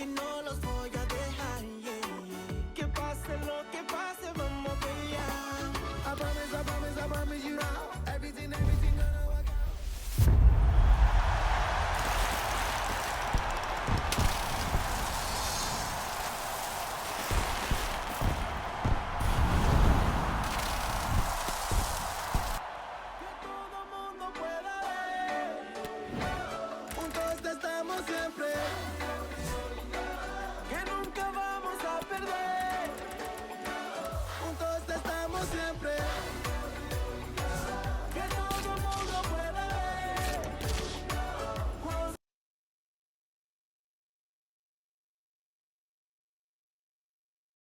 que no los voy a dejar, yeah. Que pase lo que pase, vamos a pelear. I promise, I promise, I promise you now. Everything gonna work out. Que todo mundo pueda ver. Juntos estamos siempre. Que nunca vamos a perder. Juntos estamos siempre.